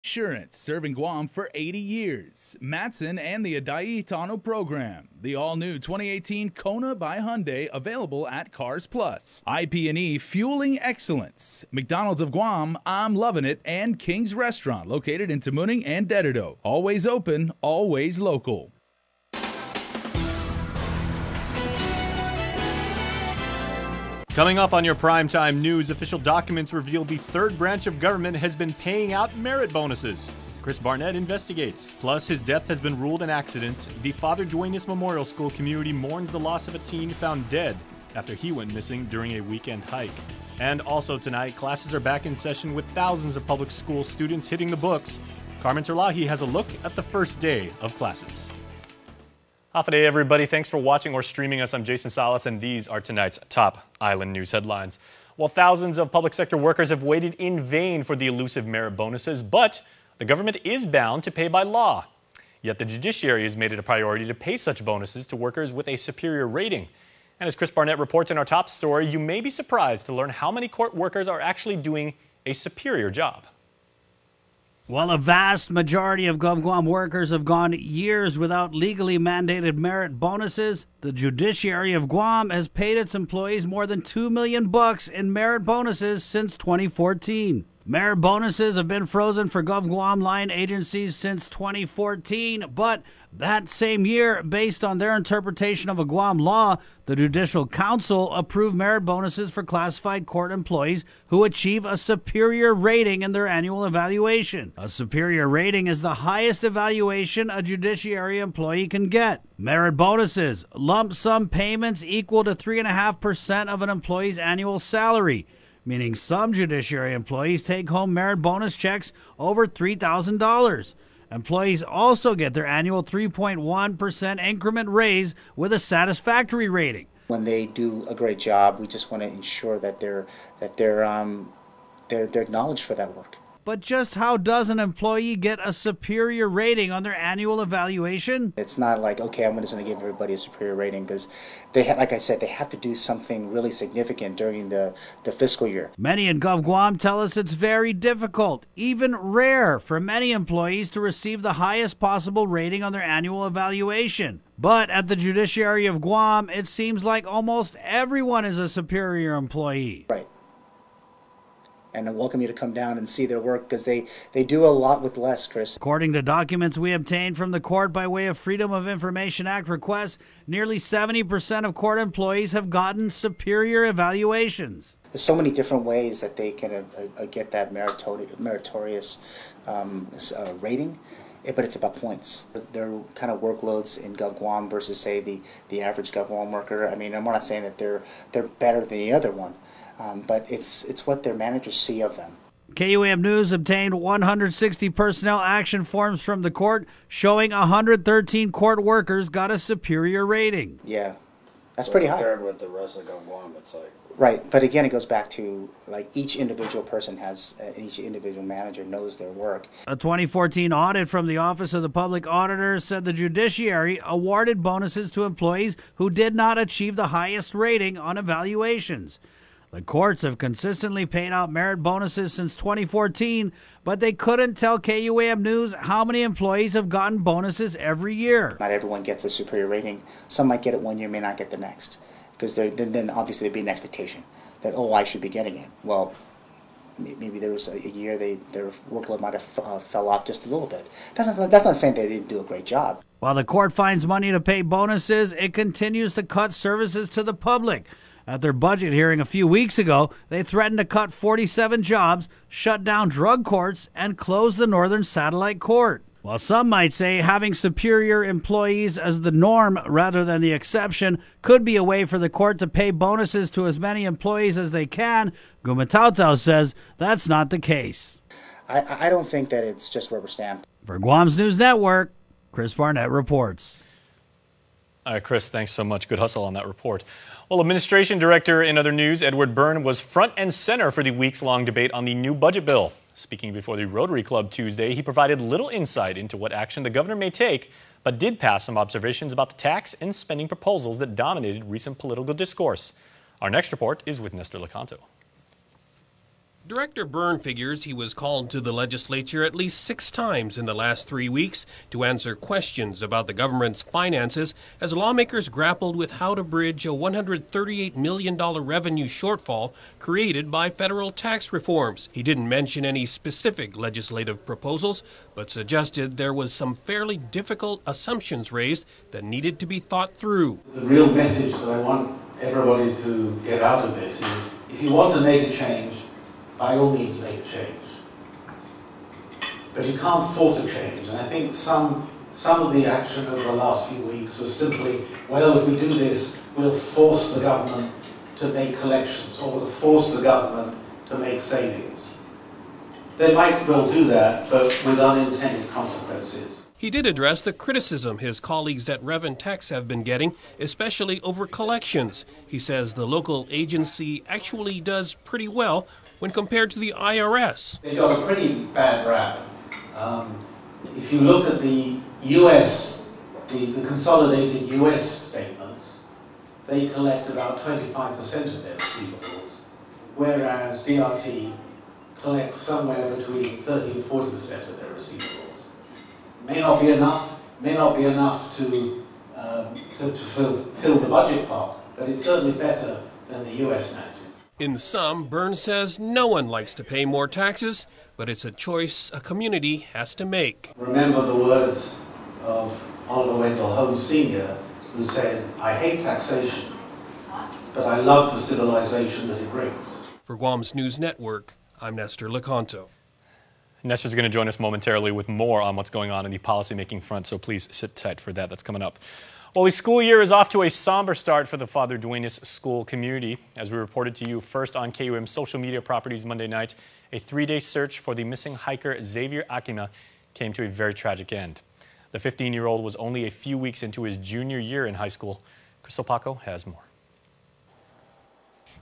Insurance, serving Guam for 80 years. Matson and the Adai Tano program. The all-new 2018 Kona by Hyundai, available at Cars Plus. IP&E, fueling excellence. McDonald's of Guam, I'm loving it, and King's Restaurant, located in Tamuning and Dededo. Always open, always local. Coming up on your primetime news, official documents reveal the third branch of government has been paying out merit bonuses. Chris Barnett investigates. Plus, his death has been ruled an accident. The Father Duenas Memorial School community mourns the loss of a teen found dead after he went missing during a weekend hike. And also tonight, classes are back in session with thousands of public school students hitting the books. Carmen Terlahi has a look at the first day of classes. Half a day, everybody. Thanks for watching or streaming us. I'm Jason Salas, and these are tonight's top island news headlines. Well, thousands of public sector workers have waited in vain for the elusive merit bonuses, but the government is bound to pay by law. Yet the judiciary has made it a priority to pay such bonuses to workers with a superior rating. And as Chris Barnett reports in our top story, you may be surprised to learn how many court workers are actually doing a superior job. While a vast majority of GovGuam workers have gone years without legally mandated merit bonuses, the Judiciary of Guam has paid its employees more than $2 million in merit bonuses since 2014. Merit bonuses have been frozen for GovGuam line agencies since 2014, but that same year, based on their interpretation of a Guam law, the Judicial Council approved merit bonuses for classified court employees who achieve a superior rating in their annual evaluation. A superior rating is the highest evaluation a judiciary employee can get. Merit bonuses, lump sum payments equal to 3.5% of an employee's annual salary, meaning some judiciary employees take home merit bonus checks over $3,000. Employees also get their annual 3.1% increment raise with a satisfactory rating. When they do a great job, we just want to ensure that they're acknowledged for that work. But just how does an employee get a superior rating on their annual evaluation? It's not like, okay, I'm just going to give everybody a superior rating, because like I said, they have to do something really significant during the fiscal year. Many in GovGuam tell us it's very difficult, even rare, for many employees to receive the highest possible rating on their annual evaluation. But at the Judiciary of Guam, it seems like almost everyone is a superior employee. Right. And I welcome you to come down and see their work, because they do a lot with less, Chris. According to documents we obtained from the court by way of Freedom of Information Act requests, nearly 70% of court employees have gotten superior evaluations. There's so many different ways that they can get that meritorious rating, but it's about points. Their kind of workloads in GovGuam versus, say, the average GovGuam worker. I mean, I'm not saying that they're better than the other one. But it's what their managers see of them. KUAM News obtained 160 personnel action forms from the court showing 113 court workers got a superior rating. Yeah, that's pretty high. Compared with the rest of Guam, it's like... Right, but again, it goes back to, like, each individual person has, each individual manager knows their work. A 2014 audit from the Office of the Public Auditor said the judiciary awarded bonuses to employees who did not achieve the highest rating on evaluations. The courts have consistently paid out merit bonuses since 2014, but they couldn't tell KUAM News how many employees have gotten bonuses every year. Not everyone gets a superior rating. Some might get it one year, may not get the next. Because then obviously there'd be an expectation that, oh, I should be getting it. Well, maybe there was a year their workload might have fell off just a little bit. That's not saying they didn't do a great job. While the court finds money to pay bonuses, it continues to cut services to the public. At their budget hearing a few weeks ago, they threatened to cut 47 jobs, shut down drug courts, and close the Northern Satellite Court. While some might say having superior employees as the norm rather than the exception could be a way for the court to pay bonuses to as many employees as they can, Gumatautau says that's not the case. I don't think that it's just rubber stamped. For Guam's News Network, Chris Barnett reports. All right, Chris, thanks so much. Good hustle on that report. Well, Administration Director in other news, Edward Byrne, was front and center for the weeks-long debate on the new budget bill. Speaking before the Rotary Club Tuesday, he provided little insight into what action the governor may take, but did pass some observations about the tax and spending proposals that dominated recent political discourse. Our next report is with Nestor Lecanto. Director Byrne figures he was called to the legislature at least 6 times in the last 3 weeks to answer questions about the government's finances as lawmakers grappled with how to bridge a $138 million revenue shortfall created by federal tax reforms. He didn't mention any specific legislative proposals, but suggested there was some fairly difficult assumptions raised that needed to be thought through. The real message that I want everybody to get out of this is, if you want to make a change, by all means make a change. But you can't force a change, and I think some of the action over the last few weeks was simply, well, if we do this, we'll force the government to make collections, or we'll force the government to make savings. They might well do that, but with unintended consequences. He did address the criticism his colleagues at Rev and Tex have been getting, especially over collections. He says the local agency actually does pretty well when compared to the IRS. They got a pretty bad rap. If you look at the US, the consolidated US statements, they collect about 25% of their receivables, whereas DRT collects somewhere between 30 and 40% of their receivables. May not be enough to fill the budget part, but it's certainly better than the US manages. In sum, Byrne says no one likes to pay more taxes, but it's a choice a community has to make. Remember the words of Oliver Wendell Holmes Sr., who said, "I hate taxation, but I love the civilization that it brings." For Guam's News Network, I'm Nestor Lecanto. Nestor's going to join us momentarily with more on what's going on in the policymaking front, so please sit tight for that. That's coming up. Well, the school year is off to a somber start for the Father Duenas school community. As we reported to you first on KUAM's social media properties Monday night, a 3-day search for the missing hiker Xavier Akima came to a very tragic end. The 15-year-old was only a few weeks into his junior year in high school. Crystal Paco has more.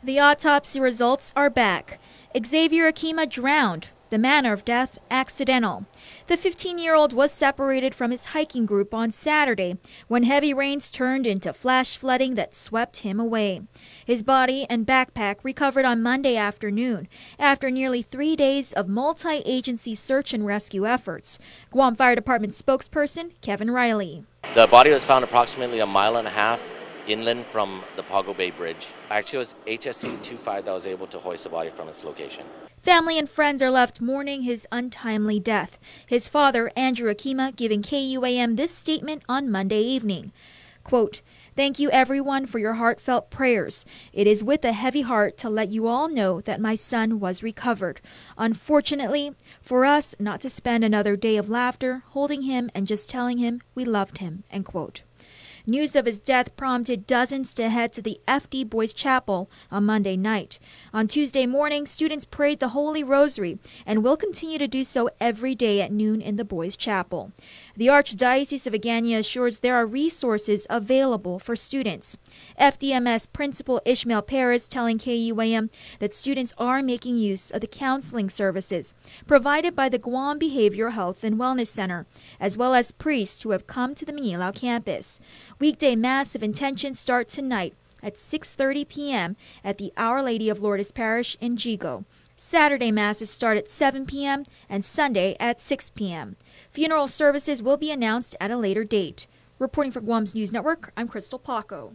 The autopsy results are back. Xavier Akima drowned. The manner of death, accidental. The 15-year-old was separated from his hiking group on Saturday when heavy rains turned into flash flooding that swept him away. His body and backpack recovered on Monday afternoon after nearly 3 days of multi-agency search and rescue efforts. Guam Fire Department spokesperson Kevin Riley. The body was found approximately 1.5 miles inland from the Pago Bay Bridge. Actually, it was HSC-25 that was able to hoist the body from its location. Family and friends are left mourning his untimely death. His father, Andrew Akima, giving KUAM this statement on Monday evening. Quote, "Thank you everyone for your heartfelt prayers. It is with a heavy heart to let you all know that my son was recovered. Unfortunately, for us not to spend another day of laughter, holding him and just telling him we loved him." End quote. News of his death prompted dozens to head to the FD Boys Chapel on Monday night. On Tuesday morning, students prayed the Holy Rosary and will continue to do so every day at noon in the Boys Chapel. The Archdiocese of Agana assures there are resources available for students. FDMS Principal Ishmael Perez telling KUAM that students are making use of the counseling services provided by the Guam Behavioral Health and Wellness Center, as well as priests who have come to the Manilao campus. Weekday Mass of Intention start tonight at 6:30 p.m. at the Our Lady of Lourdes Parish in Jigo. Saturday Masses start at 7 p.m. and Sunday at 6 p.m. Funeral services will be announced at a later date. Reporting for Guam's News Network, I'm Crystal Paco.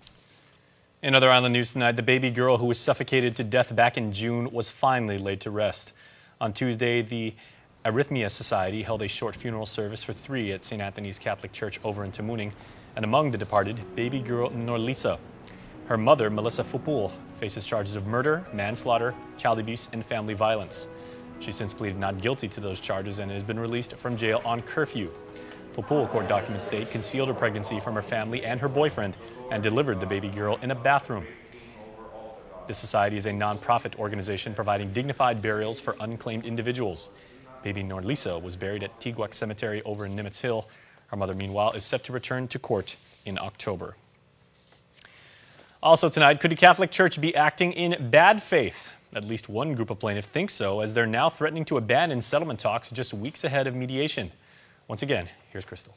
In other island news tonight, the baby girl who was suffocated to death back in June was finally laid to rest. On Tuesday, the Arrhythmia Society held a short funeral service for 3 at St. Anthony's Catholic Church over in Tamuning, and among the departed, baby girl Norlisa. Her mother, Melissa Fupul, faces charges of murder, manslaughter, child abuse, and family violence. She since pleaded not guilty to those charges and has been released from jail on curfew. Fupul, court documents state, concealed her pregnancy from her family and her boyfriend and delivered the baby girl in a bathroom. The society is a non-profit organization providing dignified burials for unclaimed individuals. Baby Norlisa was buried at Tiguac Cemetery over in Nimitz Hill. Her mother, meanwhile, is set to return to court in October. Also tonight, could the Catholic Church be acting in bad faith? At least one group of plaintiffs think so, as they're now threatening to abandon settlement talks just weeks ahead of mediation. Once again, here's Crystal.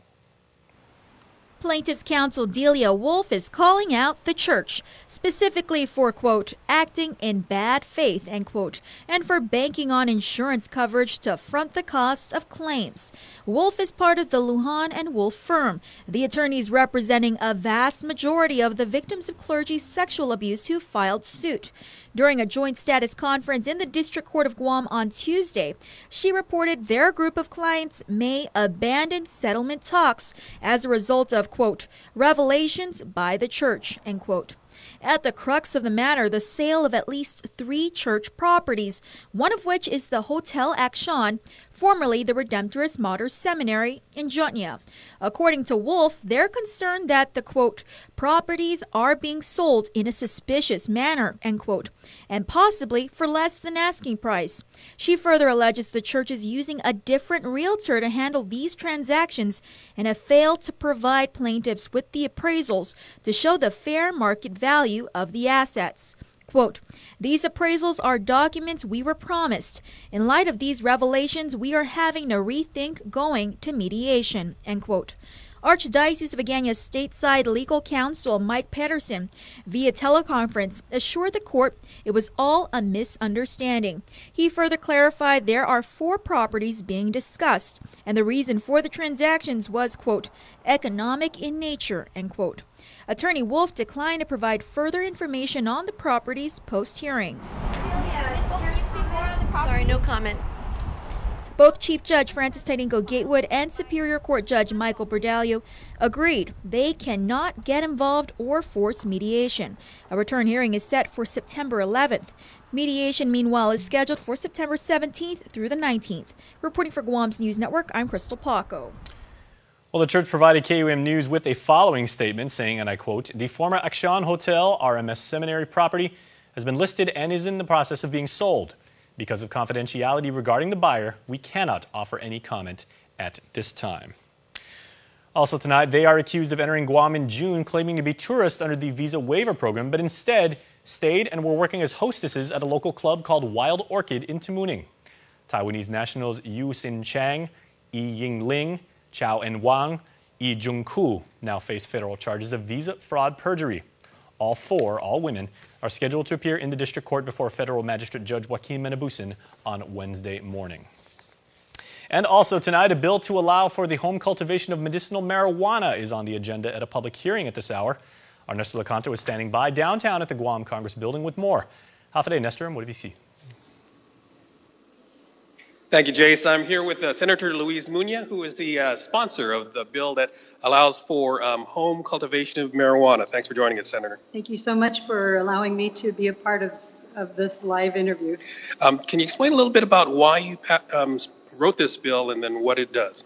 Plaintiffs' counsel Delia Wolf is calling out the church, specifically for, quote, acting in bad faith, end quote, and for banking on insurance coverage to front the cost of claims. Wolf is part of the Lujan and Wolf firm, the attorneys representing a vast majority of the victims of clergy sexual abuse who filed suit. During a joint status conference in the District Court of Guam on Tuesday, she reported their group of clients may abandon settlement talks as a result of, quote, revelations by the church, end quote. At the crux of the matter, the sale of at least 3 church properties, one of which is the Hotel Action, formerly the Redemptorist Martyrs Seminary in Jutnya. According to Wolf, they're concerned that the, quote, properties are being sold in a suspicious manner, end quote, and possibly for less than asking price. She further alleges the church is using a different realtor to handle these transactions and have failed to provide plaintiffs with the appraisals to show the fair market value of the assets. Quote, these appraisals are documents we were promised. In light of these revelations, we are having to rethink going to mediation, end quote. Archdiocese of Agana's stateside legal counsel Mike Pedersen, via teleconference, assured the court it was all a misunderstanding. He further clarified there are 4 properties being discussed, and the reason for the transactions was, quote, economic in nature, end quote. Attorney Wolf declined to provide further information on the properties post-hearing. Sorry, no comment. Both Chief Judge Francis Tidingo Gatewood and Superior Court Judge Michael Berdalio agreed they cannot get involved or force mediation. A return hearing is set for September 11th. Mediation, meanwhile, is scheduled for September 17th through the 19th. Reporting for Guam's News Network, I'm Crystal Paco. Well, the church provided KUAM News with a following statement saying, and I quote, the former Action Hotel RMS Seminary property has been listed and is in the process of being sold. Because of confidentiality regarding the buyer, we cannot offer any comment at this time. Also tonight, they are accused of entering Guam in June, claiming to be tourists under the visa waiver program, but instead stayed and were working as hostesses at a local club called Wild Orchid in Tamuning. Taiwanese nationals Yu Sin Chang, Yi Ying Ling, Chow En Wang, Yi Jung Ku now face federal charges of visa fraud perjury. All 4, all women, are scheduled to appear in the district court before federal magistrate Judge Joaquin Menabusen on Wednesday morning. And also tonight, a bill to allow for the home cultivation of medicinal marijuana is on the agenda at a public hearing at this hour. Our Nestor Lecanto is standing by downtown at the Guam Congress building with more. Half a day, Nestor, what have you seen? Thank you, Jace. I'm here with Senator Luis Muña, who is the sponsor of the bill that allows for home cultivation of marijuana. Thanks for joining us, Senator. Thank you so much for allowing me to be a part of this live interview. Can you explain a little bit about why you wrote this bill and then what it does?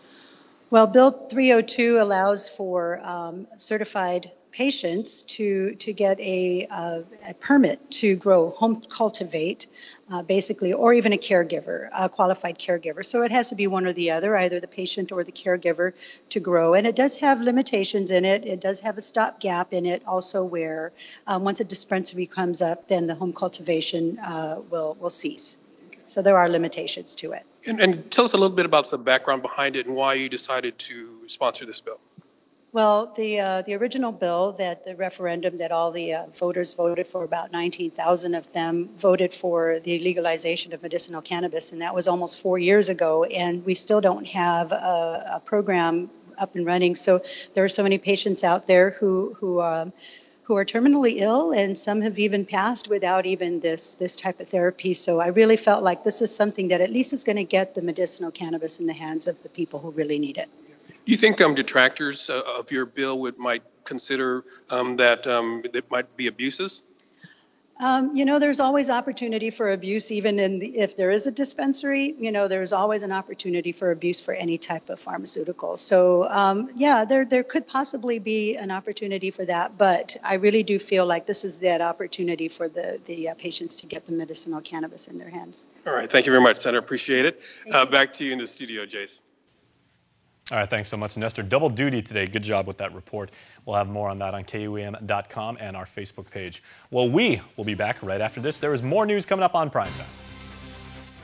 Well, Bill 302 allows for certified patients to get a permit to grow, home cultivate, basically, or even a caregiver, a qualified caregiver. So it has to be one or the other, either the patient or the caregiver to grow. And it does have limitations in it. It does have a stopgap in it also where once a dispensary comes up, then the home cultivation will cease. So there are limitations to it. And tell us a little bit about the background behind it and why you decided to sponsor this bill. Well, the original bill that the referendum that all the voters voted for, about 19,000 of them voted for the legalization of medicinal cannabis, and that was almost 4 years ago, and we still don't have a program up and running. So there are so many patients out there who are terminally ill, and some have even passed without even this type of therapy. So I really felt like this is something that at least is going to get the medicinal cannabis in the hands of the people who really need it. Do you think detractors of your bill might consider that it might be abuses? There's always opportunity for abuse, even if there is a dispensary. There's always an opportunity for abuse for any type of pharmaceutical. So, there could possibly be an opportunity for that. But I really do feel like this is that opportunity for the patients to get the medicinal cannabis in their hands. All right. Thank you very much, Senator. Appreciate it. Back to you in the studio, Jace. All right, thanks so much, Nestor. Double duty today. Good job with that report. We'll have more on that on KUAM.com and our Facebook page. Well, we will be back right after this. There is more news coming up on Primetime.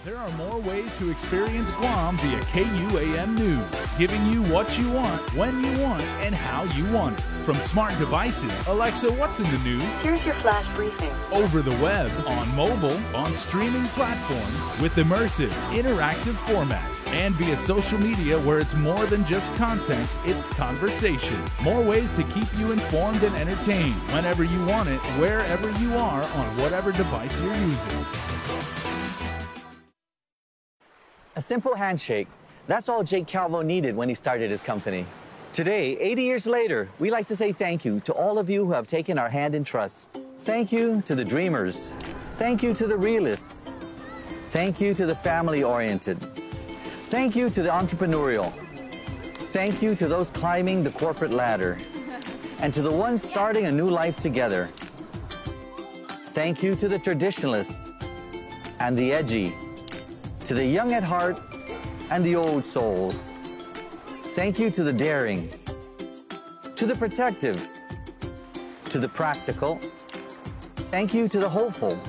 There are more ways to experience Guam via KUAM News, giving you what you want, when you want, and how you want it. From smart devices, Alexa, what's in the news? Here's your flash briefing. Over the web, on mobile, on streaming platforms, with immersive, interactive formats, and via social media where it's more than just content, it's conversation. More ways to keep you informed and entertained whenever you want it, wherever you are, on whatever device you're using. A simple handshake. That's all Jake Calvo needed when he started his company. Today, 80 years later, we like to say thank you to all of you who have taken our hand in trust. Thank you to the dreamers. Thank you to the realists. Thank you to the family-oriented. Thank you to the entrepreneurial. Thank you to those climbing the corporate ladder. And to the ones starting a new life together. Thank you to the traditionalists and the edgy. To the young at heart and the old souls. Thank you to the daring, to the protective, to the practical. Thank you to the hopeful.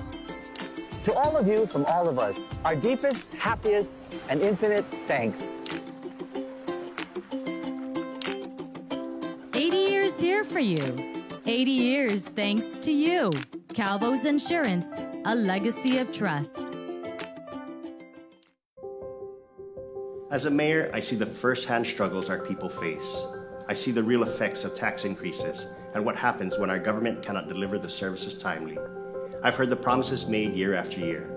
To all of you from all of us, our deepest, happiest, and infinite thanks. 80 years here for you. 80 years thanks to you. Calvo's Insurance, a legacy of trust. As a mayor, I see the first-hand struggles our people face. I see the real effects of tax increases and what happens when our government cannot deliver the services timely. I've heard the promises made year after year.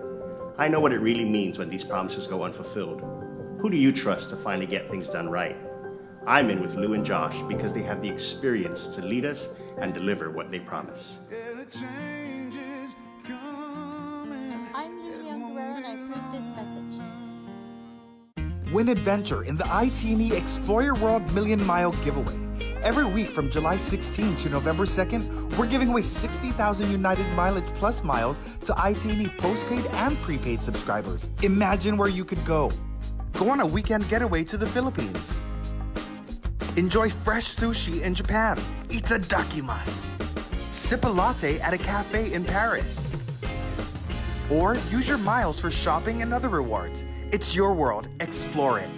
I know what it really means when these promises go unfulfilled. Who do you trust to finally get things done right? I'm in with Lou and Josh because they have the experience to lead us and deliver what they promise. Win adventure in the ITNE Explore Your World Million Mile Giveaway. Every week from July 16 to November 2nd, we're giving away 60,000 United Mileage Plus miles to ITNE postpaid and prepaid subscribers. Imagine where you could go. Go on a weekend getaway to the Philippines. Enjoy fresh sushi in Japan. Itadakimasu. Sip a latte at a cafe in Paris. Or use your miles for shopping and other rewards. It's your world. Explore it.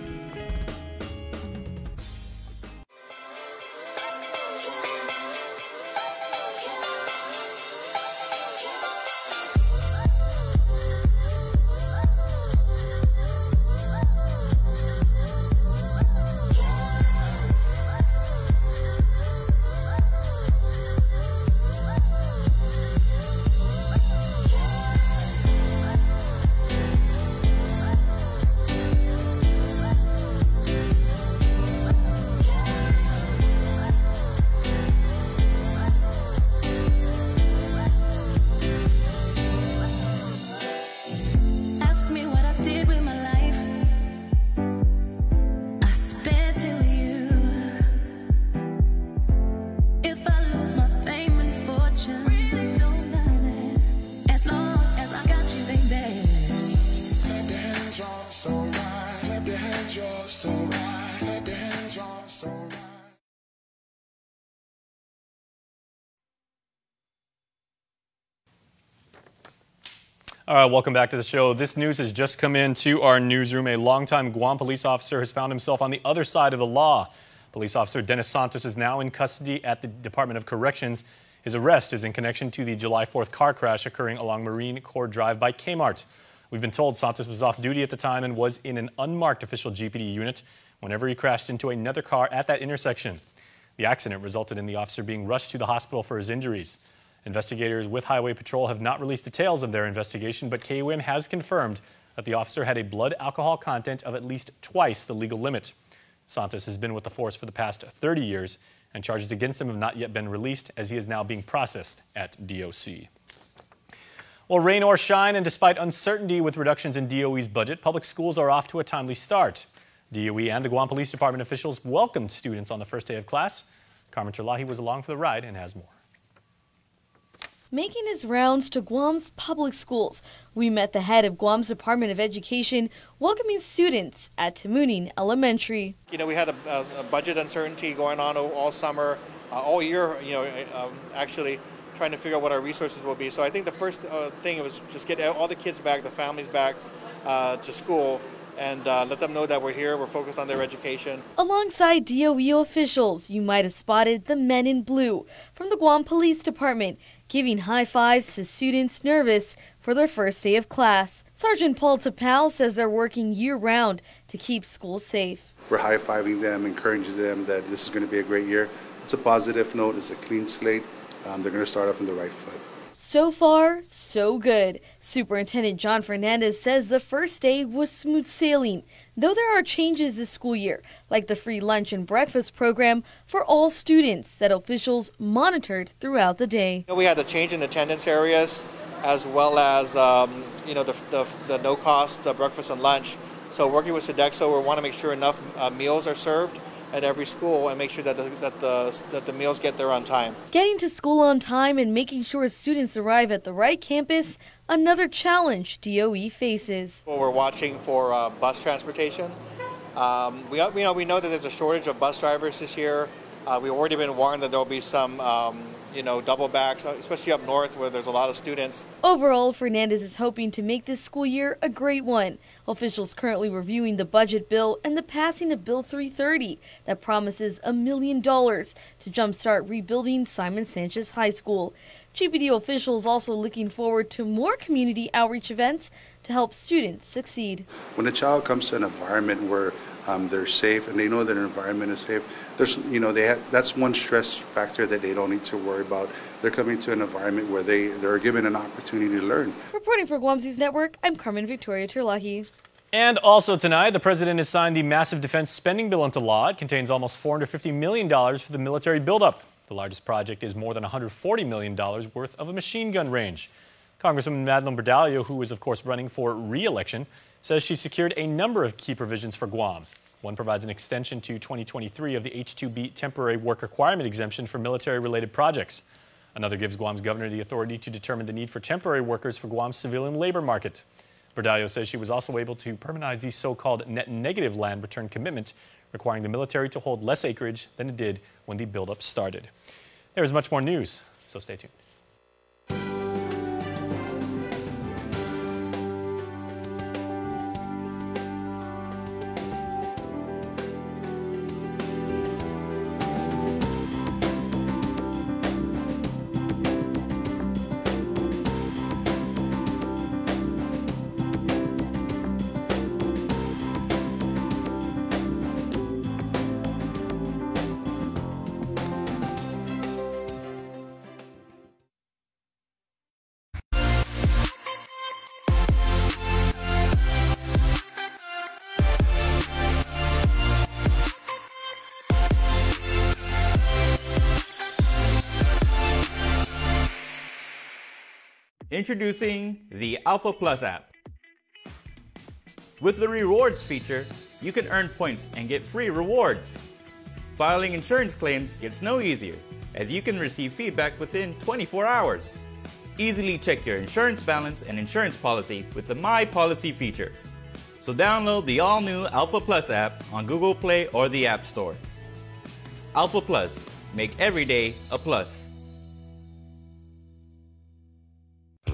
All right, welcome back to the show. This news has just come into our newsroom. A longtime Guam police officer has found himself on the other side of the law. Police officer Dennis Santos is now in custody at the Department of Corrections. His arrest is in connection to the July 4th car crash occurring along Marine Corps Drive by Kmart. We've been told Santos was off duty at the time and was in an unmarked official GPD unit whenever he crashed into another car at that intersection. The accident resulted in the officer being rushed to the hospital for his injuries. Investigators with Highway Patrol have not released details of their investigation, but KUAM has confirmed that the officer had a blood alcohol content of at least twice the legal limit. Santos has been with the force for the past 30 years, and charges against him have not yet been released as he is now being processed at DOC. Well, rain or shine, and despite uncertainty with reductions in DOE's budget, public schools are off to a timely start. DOE and the Guam Police Department officials welcomed students on the first day of class. Carmen Terlahi was along for the ride and has more. Making his rounds to Guam's public schools, we met the head of Guam's Department of Education welcoming students at Tamuning Elementary. You know, we had a budget uncertainty going on all summer, all year, actually trying to figure out what our resources will be. So I think the first thing was just get all the kids back, the families back, to school and let them know that we're here, we're focused on their education. Alongside DOE officials, you might have spotted the men in blue from the Guam Police Department, giving high fives to students nervous for their first day of class. Sergeant Paul Tapal says they're working year-round to keep schools safe. We're high-fiving them, encouraging them that this is going to be a great year. It's a positive note, it's a clean slate. They're going to start off on the right foot. So far, so good. Superintendent John Fernandez says the first day was smooth sailing, though there are changes this school year, like the free lunch and breakfast program for all students that officials monitored throughout the day. We had the change in attendance areas as well as the no-cost breakfast and lunch. So working with Sodexo, we want to make sure enough meals are served at every school and make sure that the meals get there on time. Getting to school on time and making sure students arrive at the right campus, another challenge DOE faces. Well, we're watching for bus transportation. We know that there's a shortage of bus drivers this year. We've already been warned that there'll be some double backs, especially up north where there's a lot of students. Overall, Fernandez is hoping to make this school year a great one. Officials currently reviewing the budget bill and the passing of Bill 330 that promises $1 million to jumpstart rebuilding Simon Sanchez High School. GPD officials also looking forward to more community outreach events to help students succeed. When a child comes to an environment where they're safe and they know that an environment is safe, that's one stress factor that they don't need to worry about. They're coming to an environment where they're given an opportunity to learn. Reporting for Guamsi's Network, I'm Carmen Victoria Turlahi. And also tonight, the president has signed the massive defense spending bill into law. It contains almost $450 million for the military buildup. The largest project is more than $140 million worth of a machine gun range. Congresswoman Madeline Bordallo, who is of course running for re-election, says she secured a number of key provisions for Guam. One provides an extension to 2023 of the H-2B temporary work requirement exemption for military-related projects. Another gives Guam's governor the authority to determine the need for temporary workers for Guam's civilian labor market. Bordallo says she was also able to permanentize the so-called net negative land return commitment, requiring the military to hold less acreage than it did when the buildup started. There is much more news, so stay tuned. Introducing the Alpha Plus app. With the rewards feature, you can earn points and get free rewards. Filing insurance claims gets no easier, as you can receive feedback within 24 hours. Easily check your insurance balance and insurance policy with the My Policy feature. So download the all-new Alpha Plus app on Google Play or the App Store. Alpha Plus, make every day a plus.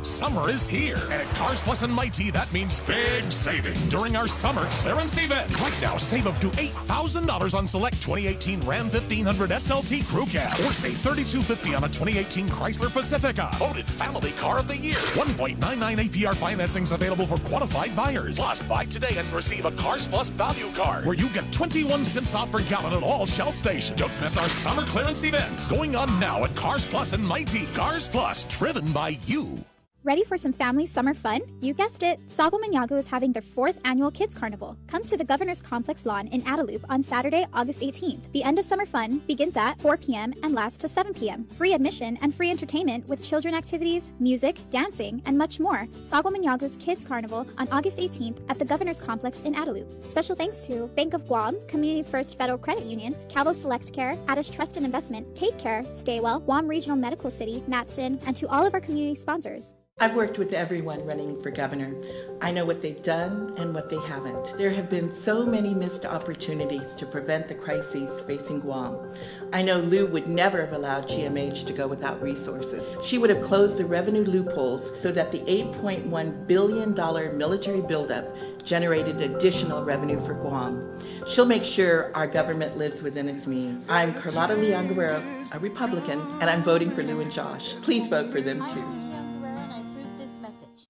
Summer is here, and at Cars Plus and Mighty, that means big savings during our summer clearance event. Right now, save up to $8,000 on select 2018 Ram 1500 SLT Crew Cab, or save $3,250 on a 2018 Chrysler Pacifica. Voted Family Car of the Year. 1.99 APR financing is available for qualified buyers. Plus, buy today and receive a Cars Plus value card, where you get 21 cents off per gallon at all Shell stations. Don't miss our summer clearance event, going on now at Cars Plus and Mighty. Cars Plus, driven by you. Ready for some family summer fun? You guessed it, Sago Manyago is having their 4th annual Kids Carnival. Come to the Governor's Complex Lawn in Adelup on Saturday, August 18th. The end of summer fun begins at 4 p.m. and lasts to 7 p.m. Free admission and free entertainment with children activities, music, dancing, and much more. Sago Manyago's Kids Carnival on August 18th at the Governor's Complex in Adelup. Special thanks to Bank of Guam, Community First Federal Credit Union, Calvo Select Care, Adish Trust and Investment, Take Care, Stay Well, Guam Regional Medical City, Matson, and to all of our community sponsors. I've worked with everyone running for governor. I know what they've done and what they haven't. There have been so many missed opportunities to prevent the crises facing Guam. I know Lou would never have allowed GMH to go without resources. She would have closed the revenue loopholes so that the $8.1 billion military buildup generated additional revenue for Guam. She'll make sure our government lives within its means. I'm Carlotta Leon Guerrero, a Republican, and I'm voting for Lou and Josh. Please vote for them too.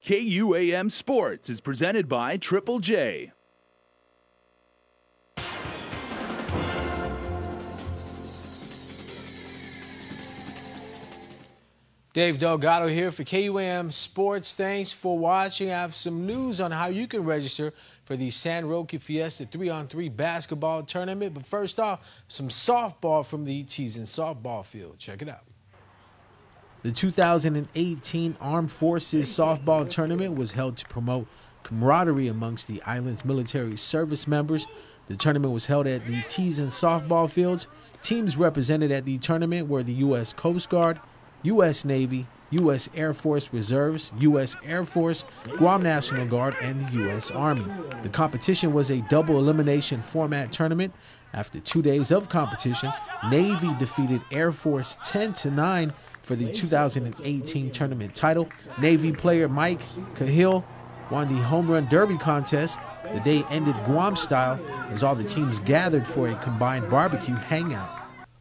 KUAM Sports is presented by Triple J. Dave Delgado here for KUAM Sports. Thanks for watching. I have some news on how you can register for the San Roque Fiesta 3-on-3 basketball tournament. But first off, some softball from the Teason softball field. Check it out. The 2018 Armed Forces Softball Tournament was held to promote camaraderie amongst the island's military service members. The tournament was held at the Teason softball fields. Teams represented at the tournament were the U.S. Coast Guard, U.S. Navy, U.S. Air Force Reserves, U.S. Air Force, Guam National Guard, and the U.S. Army. The competition was a double elimination format tournament. After 2 days of competition, Navy defeated Air Force 10-9 for the 2018 tournament title. Navy player Mike Cahill won the Home Run Derby contest. The day ended Guam style as all the teams gathered for a combined barbecue hangout.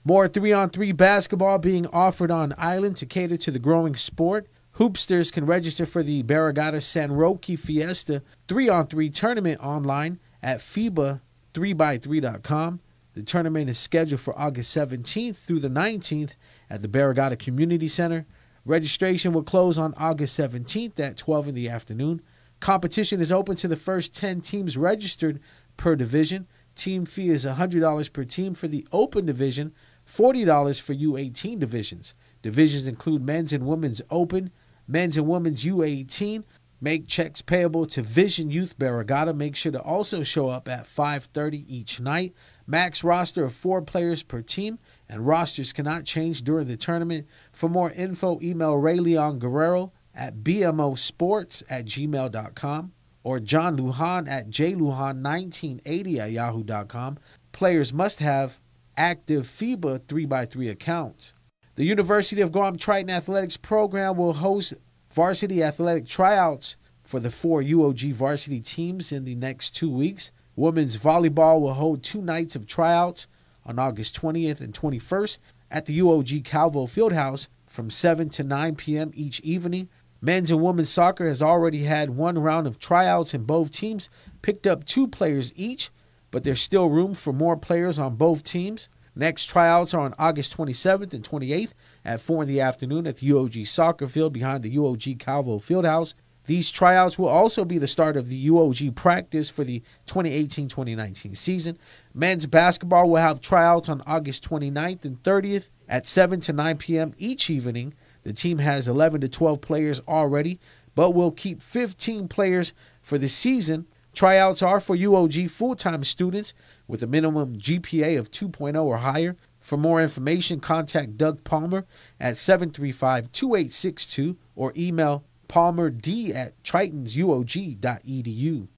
More 3-on-3 basketball being offered on island to cater to the growing sport. Hoopsters can register for the Barrigada San Roque Fiesta 3-on-3 tournament online at FIBA3x3.com. The tournament is scheduled for August 17th through the 19th at the Barrigada Community Center. Registration will close on August 17th at 12 in the afternoon. Competition is open to the first 10 teams registered per division. Team fee is $100 per team for the open division, $40 for U18 divisions. Divisions include men's and women's open, men's and women's U18. Make checks payable to Vision Youth Barrigada. Make sure to also show up at 5:30 each night. Max roster of 4 players per team, and rosters cannot change during the tournament. For more info, email Ray Leon Guerrero at bmosports@gmail.com or John Lujan at jlujan1980@yahoo.com. Players must have active FIBA 3x3 accounts. The University of Guam Triton Athletics program will host varsity athletic tryouts for the 4 UOG varsity teams in the next 2 weeks. Women's volleyball will hold 2 nights of tryouts on August 20th and 21st at the UOG Calvo Fieldhouse from 7 to 9 p.m. each evening. Men's and women's soccer has already had 1 round of tryouts, and both teams picked up 2 players each, but there's still room for more players on both teams. Next tryouts are on August 27th and 28th at 4 in the afternoon at the UOG soccer field behind the UOG Calvo Fieldhouse. These tryouts will also be the start of the UOG practice for the 2018-2019 season. Men's basketball will have tryouts on August 29th and 30th at 7 to 9 p.m. each evening. The team has 11 to 12 players already, but will keep 15 players for the season. Tryouts are for UOG full-time students with a minimum GPA of 2.0 or higher. For more information, contact Doug Palmer at 735-2862 or email palmerd@tritonsuog.edu.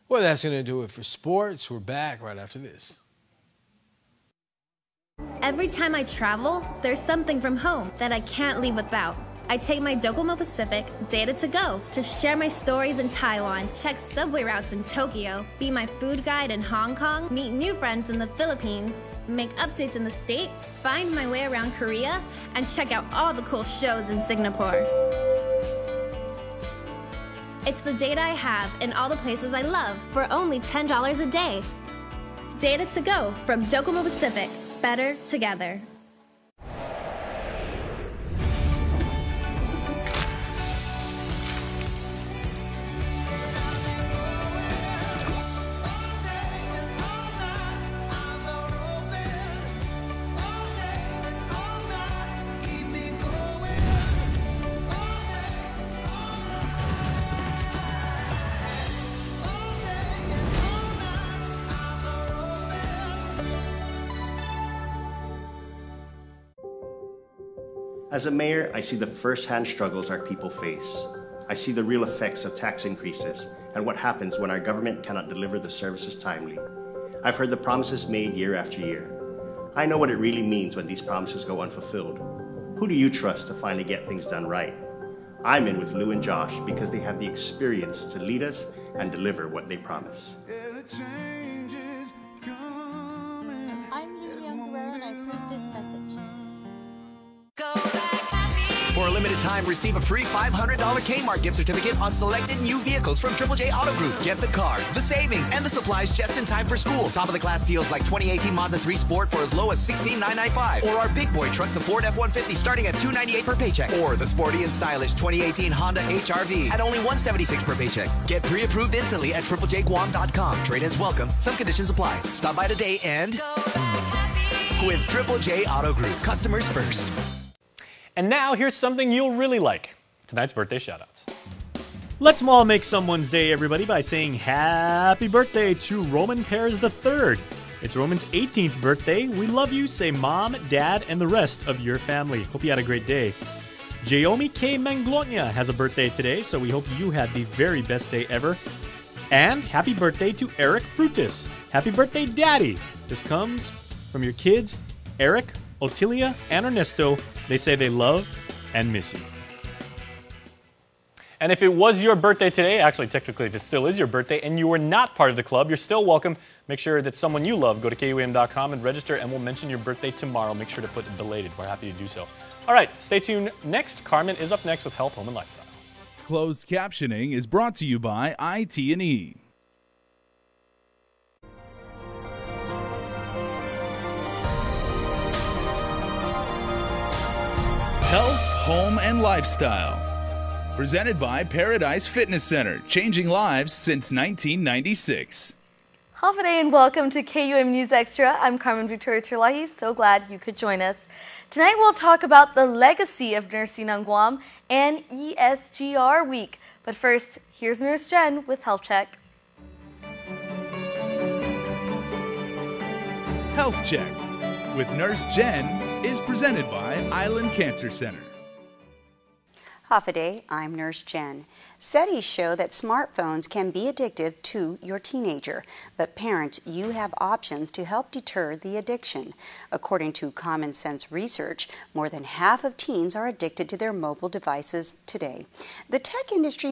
Well, that's going to do it for sports. We're back right after this. Every time I travel, there's something from home that I can't leave without. I take my Docomo Pacific Data to Go to share my stories in Taiwan, check subway routes in Tokyo, be my food guide in Hong Kong, meet new friends in the Philippines, make updates in the States, find my way around Korea, and check out all the cool shows in Singapore. It's the data I have in all the places I love for only $10 a day. Data to Go from Docomo Pacific. Better together. As a mayor, I see the first-hand struggles our people face. I see the real effects of tax increases and what happens when our government cannot deliver the services timely. I've heard the promises made year after year. I know what it really means when these promises go unfulfilled. Who do you trust to finally get things done right? I'm in with Lou and Josh because they have the experience to lead us and deliver what they promise. I'm Lilian Guerrero and I approve this message. For a limited time, receive a free $500 Kmart gift certificate on selected new vehicles from Triple J Auto Group. Get the car, the savings, and the supplies just in time for school. Top of the class deals like 2018 Mazda 3 Sport for as low as $16,995. Or our big boy truck, the Ford F-150, starting at $298 per paycheck. Or the sporty and stylish 2018 Honda HR-V at only $176 per paycheck. Get pre-approved instantly at triplejguam.com. Trade-ins welcome. Some conditions apply. Stop by today and with Triple J Auto Group. Customers first. And now, here's something you'll really like. Tonight's birthday shoutouts. Let's all make someone's day, everybody, by saying happy birthday to Roman Peres III. It's Roman's 18th birthday. We love you. Say mom, dad, and the rest of your family. Hope you had a great day. Jaomi K. Manglonia has a birthday today, so we hope you had the very best day ever. And happy birthday to Eric Frutis. Happy birthday, Daddy. This comes from your kids, Eric, Otilia, and Ernesto. They say they love and miss you. And if it was your birthday today, actually technically if it still is your birthday and you were not part of the club, you're still welcome. Make sure that someone you love, go to KUAM.com and register, and we'll mention your birthday tomorrow. Make sure to put belated. We're happy to do so. All right, stay tuned. Next, Carmen is up next with Health, Home, and Lifestyle. Closed captioning is brought to you by IT&E. Health, Home, and Lifestyle. Presented by Paradise Fitness Center, changing lives since 1996. Half a day and welcome to KUAM News Extra. I'm Carmen Victoria Terlahi. So glad you could join us. Tonight we'll talk about the legacy of nursing on Guam and ESGR Week. But first, here's Nurse Jen with Health Check. Health Check with Nurse Jen is presented by Island Cancer Center. Half a day, I'm Nurse Jen. Studies show that smartphones can be addictive to your teenager, but parents, you have options to help deter the addiction. According to Common Sense research, more than half of teens are addicted to their mobile devices today. The tech industry